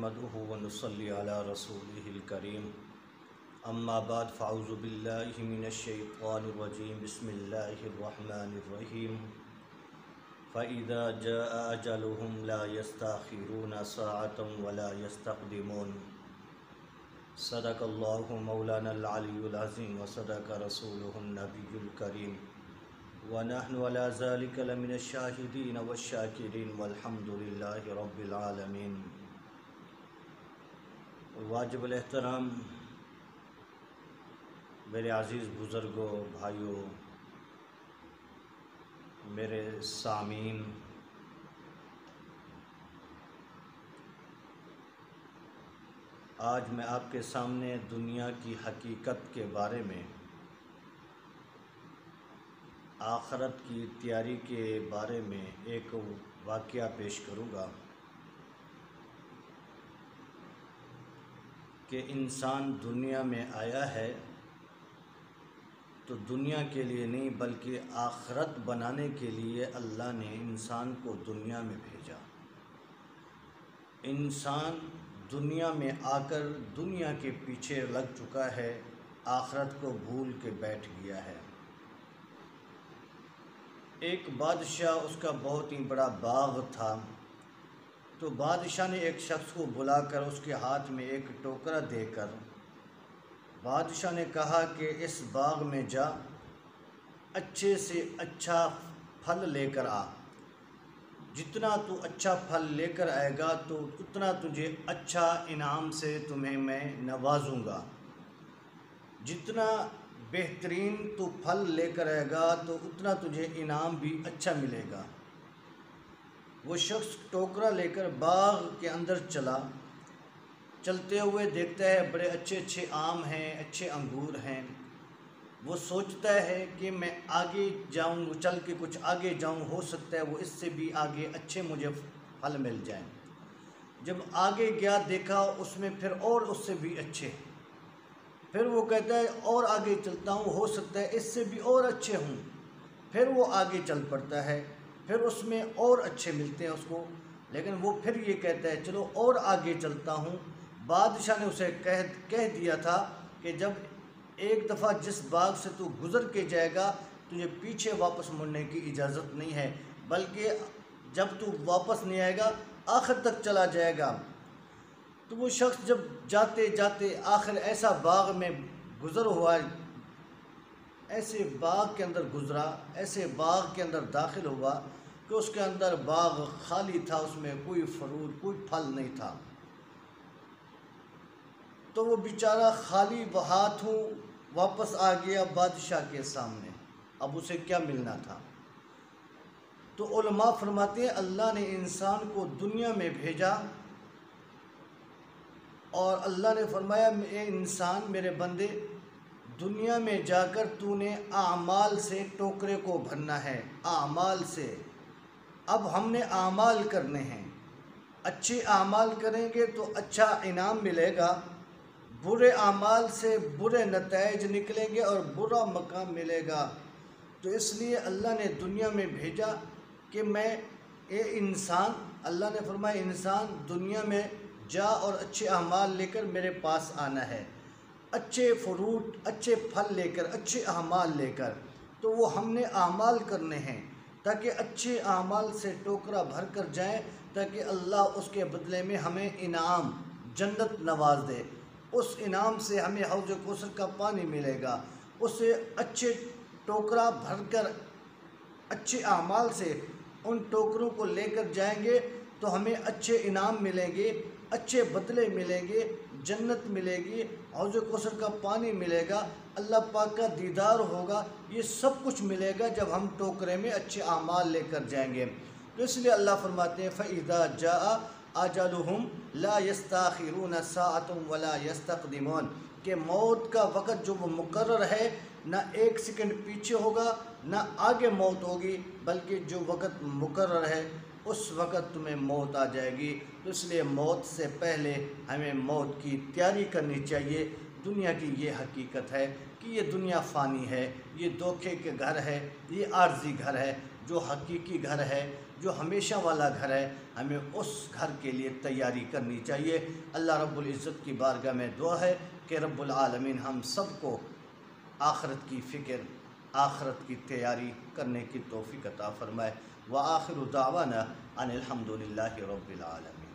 नहमदुहु व नुसल्ली अला रसूलिहिल करीम। अम्मा बाद फ़अऊज़ु बिल्लाहि मिनश्शैतानिर रजीम। बिस्मिल्लाहिर रहमानिर रहीम। फ़इज़ा जाअ अजलुहुम ला यस्तअख़िरूना साअतन व ला यस्तक़दिमून। सदक़ल्लाहु मौलानल अलियुल अज़ीम व सदक़ रसूलुहुन नबियुल करीम व नहनु अला ज़ालिका लमिनश शाहिदीन वश्शाकिरीन वल्हम्दुलिल्लाहि रब्बिल आलमीन। वाजिबुल एहतराम मेरे अज़ीज़ बुज़ुर्गों, भाइयों, मेरे सामीन, आज मैं आपके सामने दुनिया की हकीकत के बारे में, आखरत की तैयारी के बारे में एक वाक़या पेश करूँगा कि इंसान दुनिया में आया है तो दुनिया के लिए नहीं बल्कि आखरत बनाने के लिए अल्लाह ने इंसान को दुनिया में भेजा। इंसान दुनिया में आकर दुनिया के पीछे लग चुका है, आखरत को भूल के बैठ गया है। एक बादशाह, उसका बहुत ही बड़ा बाग था, तो बादशाह ने एक शख्स को बुलाकर उसके हाथ में एक टोकरा देकर बादशाह ने कहा कि इस बाग में जा, अच्छे से अच्छा फल लेकर आ। जितना तू अच्छा फल लेकर आएगा तो उतना तुझे अच्छा इनाम से तुम्हें मैं नवाजूँगा। जितना बेहतरीन तू फल लेकर आएगा तो उतना तुझे इनाम भी अच्छा मिलेगा। वो शख्स टोकरा लेकर बाग के अंदर चला। चलते हुए देखता है बड़े अच्छे अच्छे आम हैं, अच्छे अंगूर हैं। वो सोचता है कि मैं आगे जाऊँ, चल के कुछ आगे जाऊँ, हो सकता है वो इससे भी आगे अच्छे मुझे फल मिल जाएं। जब आगे गया देखा उसमें फिर और उससे भी अच्छे। फिर वो कहता है और आगे चलता हूँ, हो सकता है इससे भी और अच्छे हों। फिर वो आगे चल पड़ता है, फिर उसमें और अच्छे मिलते हैं उसको, लेकिन वो फिर ये कहता है चलो और आगे चलता हूँ। बादशाह ने उसे कह दिया था कि जब एक दफ़ा जिस बाग से तू गुज़र के जाएगा तुझे पीछे वापस मुड़ने की इजाज़त नहीं है, बल्कि जब तू वापस नहीं आएगा आखिर तक चला जाएगा। तो वो शख्स जब जाते जाते आखिर ऐसा बाग में गुज़र हुआ, ऐसे बाग के अंदर गुज़रा, ऐसे बाग के अंदर दाखिल हुआ कि उसके अंदर बाग खाली था, उसमें कोई फ्रूट, कोई फल नहीं था। तो वो बेचारा खाली हाथों वापस आ गया बादशाह के सामने। अब उसे क्या मिलना था? तो उलमा फरमाते हैं अल्लाह ने इंसान को दुनिया में भेजा और अल्लाह ने फरमाया ए इंसान, मेरे बंदे, दुनिया में जाकर तूने आमाल से टोकरे को भरना है, आमाल से। अब हमने आमाल करने हैं। अच्छे आमाल करेंगे तो अच्छा इनाम मिलेगा, बुरे आमाल से बुरे नताइज निकलेंगे और बुरा मकाम मिलेगा। तो इसलिए अल्लाह ने दुनिया में भेजा कि मैं ए इंसान, अल्लाह ने फरमाया इंसान दुनिया में जा और अच्छे अमाल लेकर मेरे पास आना है, अच्छे फ्रूट, अच्छे फल लेकर, अच्छे अमाल लेकर। तो वो हमने अमाल करने हैं ताकि अच्छे अमाल से टोकरा भर कर जाएँ, ताकि अल्लाह उसके बदले में हमें इनाम जन्नत नवाज दे। उस इनाम से हमें हौज़ कौसर का पानी मिलेगा। उससे अच्छे टोकरा भरकर अच्छे अमाल से उन टोकरों को लेकर जाएंगे तो हमें अच्छे इनाम मिलेंगे, अच्छे बदले मिलेंगे, जन्नत मिलेगी, हौज़ कौसर का पानी मिलेगा, अल्लाह पाक का दीदार होगा। ये सब कुछ मिलेगा जब हम टोकरे में अच्छे अमाल लेकर जाएंगे। तो इसलिए अल्लाह फरमाते हैं फ़इज़ा जाअ अजलुहुम ला यस्तअख़िरूना साअतन वला यस्तक़दिमून, कि मौत का वक़्त जो वो मुकर्रर है, ना एक सेकंड पीछे होगा ना आगे मौत होगी, बल्कि जो वक़्त मुकर्रर है उस वक़्त तुम्हें मौत आ जाएगी। तो इसलिए मौत से पहले हमें मौत की तैयारी करनी चाहिए। दुनिया की ये हकीकत है कि ये दुनिया फ़ानी है, ये धोखे के घर है, ये आर्जी घर है। جو حقیقی گھر ہے، جو ہمیشہ والا گھر ہے، ہمیں اس گھر کے لیے تیاری کرنی چاہیے۔ اللہ رب العزت کی بارگاہ میں دعا ہے کہ رب العالمین ہم سب کو آخرت کی فکر، آخرت کی تیاری کرنے کی توفیق عطا فرمائے۔ وآخر دعوانا ان الحمد للہ رب العالمین۔